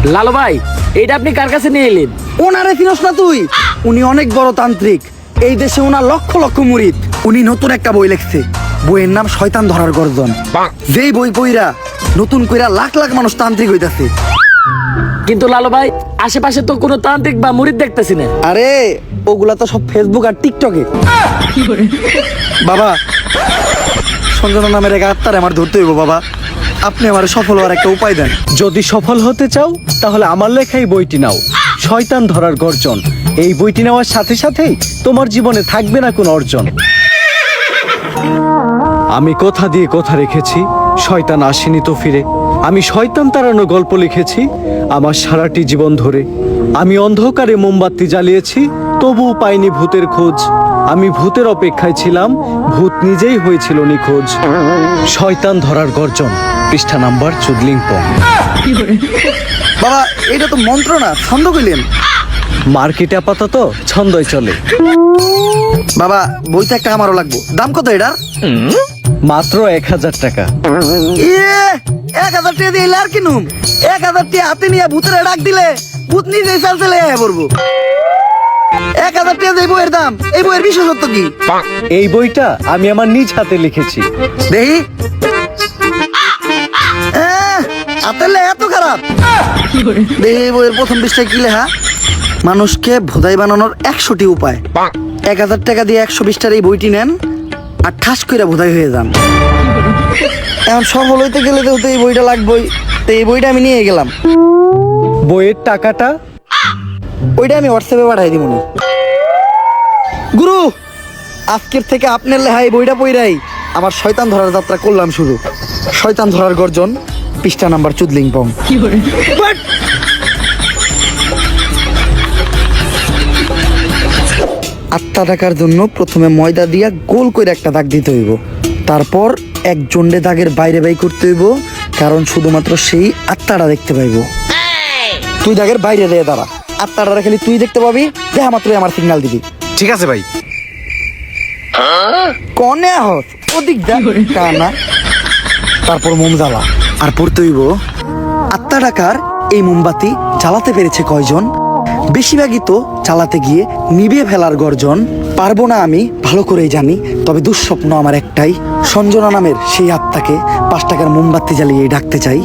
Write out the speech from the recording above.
লালু ভাই, এইটা আপনি কার কাছে নিয়ে এলেন? ওনারে চিনস না তুই? উনি অনেক বড় তান্ত্রিক, এই দেশে ওনার লক্ষ লক্ষ মুরিদ। উনি নতুন একটা বই লিখছে, বইয়ের নাম শয়তান ধরার গর্জন। যেই বই পইরা নতুন কইরা লাখ লাখ মানুষ তান্ত্রিক হইতাছে। কিন্তু লালু ভাই, আশেপাশে তো কোনো তান্ত্রিক বা মুরিদ দেখতেছি না। আরে ওগুলা তো সব ফেসবুক আর টিকটকে। বাবা, সঞ্জনা নামের এক আত্মারে আমার ধরতে হইব বাবা। আপনি আমার সফল হওয়ার একটা উপায় দেন। যদি সফল হতে চাও তাহলে আমার লেখা এই বইটি নাও, শয়তান ধরার গর্জন। এই বইটি নেওয়ার সাথে সাথেই তোমার জীবনে থাকবে না কোনো অর্জন। আমি কথা দিয়ে কথা রেখেছি, শয়তান আসেনি তো ফিরে। আমি শয়তান তাড়ানো গল্প লিখেছি আমার সারাটি জীবন ধরে। আমি অন্ধকারে মোমবাতি জ্বালিয়েছি, তবুও পাইনি ভূতের খোঁজ। আমি ভূতের অপেক্ষায় ছিলাম, ভূত নিজেই হয়েছিল নিখোঁজ। শয়তান ধরার গর্জন, পৃষ্ঠা নাম্বার চুদলিংপং। বাবা, এটা তো মন্ত্র না, ছন্দ কইলেন। মার্কেটে আপাতত ছন্দই চলে। বাবা, বইটা একটা আমারও লাগবো। দাম কত এটার? মাত্র 1000 টাকা। 1000 টাকা দিয়ে আর কিনুম? 1000 টাকা হাতে নিয়ে ভূতের ডাক দিলে ভূত নিজেই চালচেলে পড়বো। 1000 টাকা দিয়ে বইয়ের দাম, এই বইয়ের বিশেষত্ব কি? এই বইটা আমি আমার নিজ হাতে লিখেছি। দেখি। হাতের লেখা এত খারাপ? দেখি বইয়ের প্রথম পৃষ্ঠায় কি লেখা? মানুষকে ভোদাই বানানোর 100টি উপায়। 1000 টাকা দিয়ে 120 টার এই বইটি নেন আর ঠাস করে ভোদাই হয়ে যান। এখন সফল হইতে গেলে তো এই বইটা লাগবেই, তো এই বইটা আমি নিয়ে গেলাম। বইয়ের টাকাটা? ওইটা আমি হোয়াটসঅ্যাপে পাঠাই দিব। গুরু, আজকের থেকে আপনার লেখা এই বইটা পইরাই আমার শয়তান ধরার যাত্রা করলাম শুরু। শয়তান ধরার গর্জন, পৃষ্ঠা নাম্বার চুদলিংপং। আত্মা ডাকার জন্য প্রথমে ময়দা দিয়া গোল করে একটা দাগ দিতে হইব, তারপর এক জন্ডে দাগের বাইরে বাই করতে হইব, কারণ শুধুমাত্র সেই আত্মাটা দেখতে পাইব। তুই দাগের বাইরে দিয়ে দাঁড়া, আত্মাটা খালি তুই দেখতে পাবি, দেখা মাত্রই আমার সিগন্যাল দিবি। ঠিক আছে ভাই। কনে হস ওদিক দেখ কানা। তারপর মোম জ্বালা আর পড়তে হইব, আত্মা ডাকার এই মোমবাতি জ্বালাতে পেরেছে কয়জন? বেশিরভাগই তো চালাতে গিয়ে নিভিয়ে ফেলার গর্জন। পারবো না আমি ভালো করেই জানি, তবে দুঃস্বপ্ন আমার একটাই, সঞ্জনা নামের সেই আত্মাকে 5 টাকার মোমবাতি জ্বালিয়ে ডাকতে চাই।